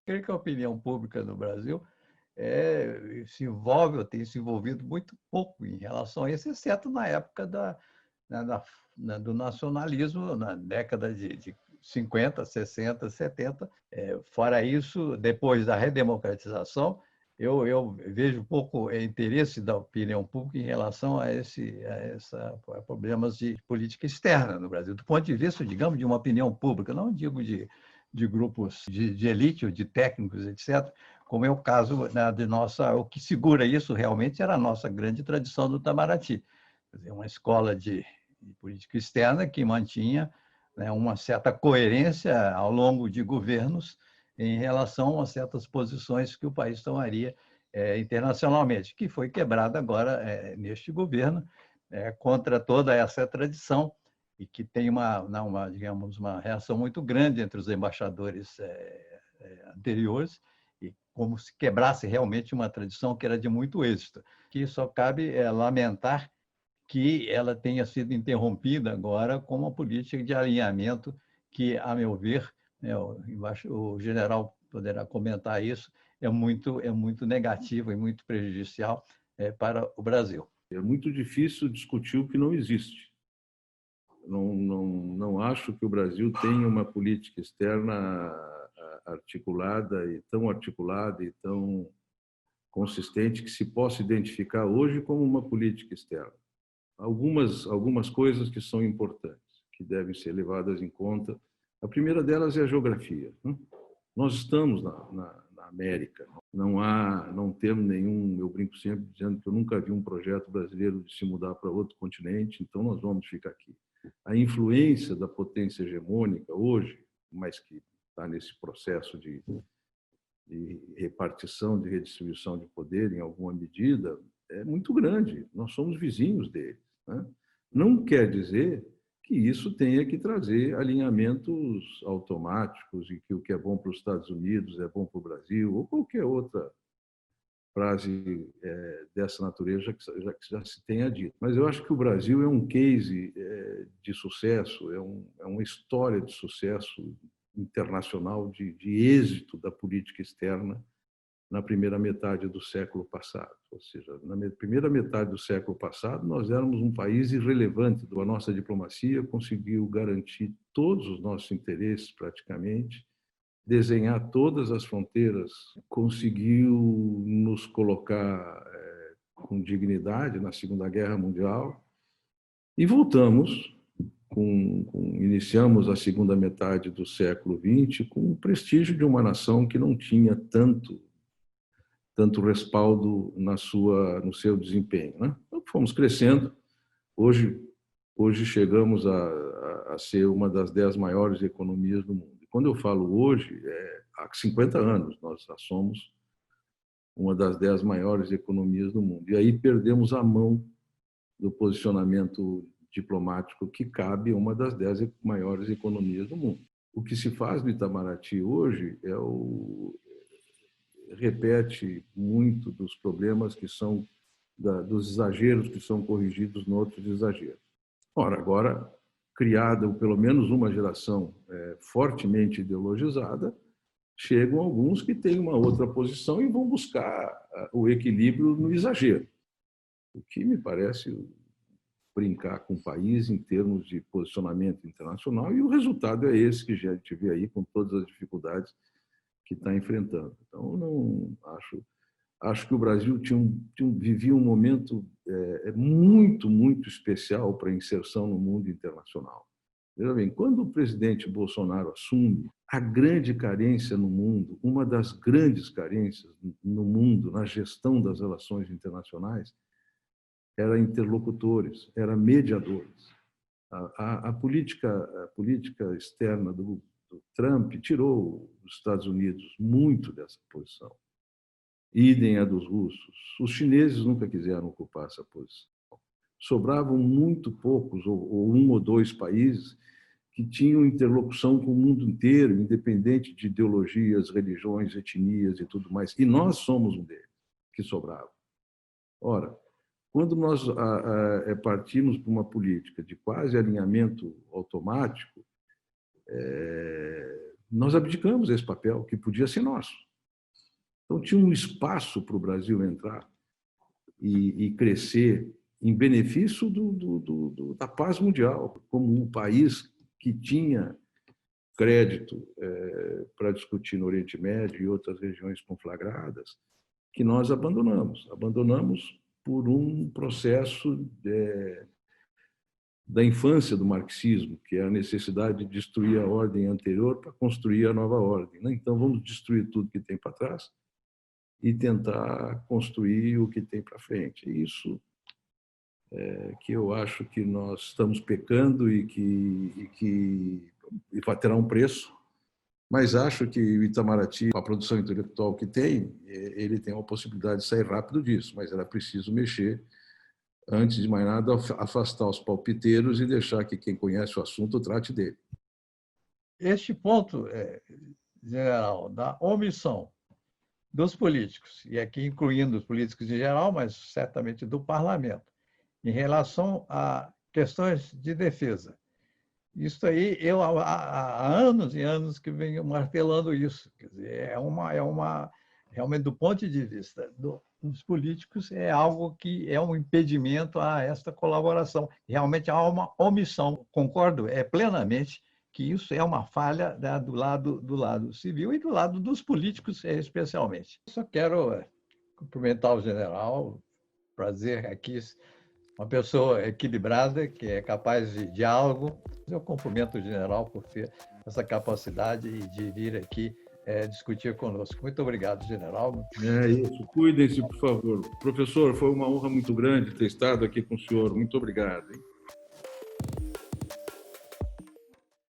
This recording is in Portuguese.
creio que a opinião pública no Brasil se envolve ou tem se envolvido muito pouco em relação a isso, exceto na época do nacionalismo, na década de 50, 60, 70. Fora isso, depois da redemocratização, eu vejo pouco interesse da opinião pública em relação a problemas de política externa no Brasil, do ponto de vista, digamos, de uma opinião pública, não digo de grupos de elite ou de técnicos, etc., como é o caso de nossa. O que segura isso realmente era a nossa grande tradição do Itamaraty, quer dizer, uma escola de política externa que mantinha, né, uma certa coerência ao longo de governos em relação a certas posições que o país tomaria internacionalmente, que foi quebrada agora neste governo, contra toda essa tradição, e que tem digamos, uma reação muito grande entre os embaixadores anteriores, e como se quebrasse realmente uma tradição que era de muito êxito, que só cabe lamentar que ela tenha sido interrompida agora com uma política de alinhamento que, a meu ver, o general poderá comentar isso, é muito negativo e muito prejudicial para o Brasil. É muito difícil discutir o que não existe. Não acho que o Brasil tenha uma política externa articulada e tão consistente que se possa identificar hoje como uma política externa. Algumas coisas que são importantes, que devem ser levadas em conta. A primeira delas é a geografia. Nós estamos na América. Não temos nenhum. Eu brinco sempre dizendo que eu nunca vi um projeto brasileiro de se mudar para outro continente, então nós vamos ficar aqui. A influência da potência hegemônica hoje, mas que está nesse processo de repartição, de redistribuição de poder em alguma medida, é muito grande. Nós somos vizinhos deles, né? Não quer dizer que isso tenha que trazer alinhamentos automáticos e que o que é bom para os Estados Unidos é bom para o Brasil, ou qualquer outra frase dessa natureza que já se tenha dito. Mas eu acho que o Brasil é um case de sucesso, é uma história de sucesso internacional, de êxito da política externa na primeira metade do século passado. Ou seja, na primeira metade do século passado, nós éramos um país irrelevante. A nossa diplomacia conseguiu garantir todos os nossos interesses, praticamente, desenhar todas as fronteiras, conseguiu nos colocar com dignidade na Segunda Guerra Mundial e voltamos, iniciamos a segunda metade do século XX com o prestígio de uma nação que não tinha tanto respaldo no seu desempenho, né? Então, fomos crescendo. Hoje chegamos a ser uma das 10 maiores economias do mundo. E quando eu falo hoje, há 50 anos nós já somos uma das 10 maiores economias do mundo. E aí perdemos a mão do posicionamento diplomático que cabe a uma das 10 maiores economias do mundo. O que se faz no Itamaraty hoje repete muito dos problemas que são dos exageros que são corrigidos no outros exageros. Ora, agora, criada pelo menos uma geração fortemente ideologizada, chegam alguns que têm uma outra posição e vão buscar o equilíbrio no exagero, o que me parece brincar com o país em termos de posicionamento internacional, e o resultado é esse que a gente vê aí, com todas as dificuldades que está enfrentando. Então, não acho que o Brasil vivia um momento muito, muito especial para a inserção no mundo internacional. Veja bem, quando o presidente Bolsonaro assume, a grande carência no mundo, uma das grandes carências no mundo na gestão das relações internacionais, era interlocutores, era mediadores. A política externa do Trump tirou os Estados Unidos muito dessa posição. Idem a dos russos. Os chineses nunca quiseram ocupar essa posição. Sobravam muito poucos, ou um ou dois países, que tinham interlocução com o mundo inteiro, independente de ideologias, religiões, etnias e tudo mais. E nós somos um deles, que sobrava. Ora, quando nós partimos para uma política de quase alinhamento automático, nós abdicamos desse papel, que podia ser nosso. Então, tinha um espaço para o Brasil entrar e crescer em benefício da paz mundial, como um país que tinha crédito para discutir no Oriente Médio e outras regiões conflagradas, que nós abandonamos. Abandonamos por um processo da infância do marxismo, que é a necessidade de destruir a ordem anterior para construir a nova ordem. Então, vamos destruir tudo que tem para trás e tentar construir o que tem para frente. Isso que eu acho que nós estamos pecando e que terá um preço, mas acho que o Itamaraty, com a produção intelectual que tem, ele tem uma possibilidade de sair rápido disso, mas era preciso mexer, antes de mais nada, afastar os palpiteiros e deixar que quem conhece o assunto trate dele. Este ponto, general, da omissão dos políticos, e aqui incluindo os políticos em geral, mas certamente do parlamento, em relação a questões de defesa. Isso aí, eu há anos e anos que venho martelando isso. Quer dizer, realmente, do ponto de vista dos políticos, é algo que é um impedimento a esta colaboração. Realmente há uma omissão. Concordo plenamente que isso é uma falha, né, do lado civil e do lado dos políticos, especialmente. Só quero cumprimentar o general, prazer aqui, uma pessoa equilibrada, que é capaz de diálogo. Eu cumprimento o general por ter essa capacidade de vir aqui discutir conosco. Muito obrigado, general. É isso. Cuidem-se, por favor. Professor, foi uma honra muito grande ter estado aqui com o senhor. Muito obrigado. Hein?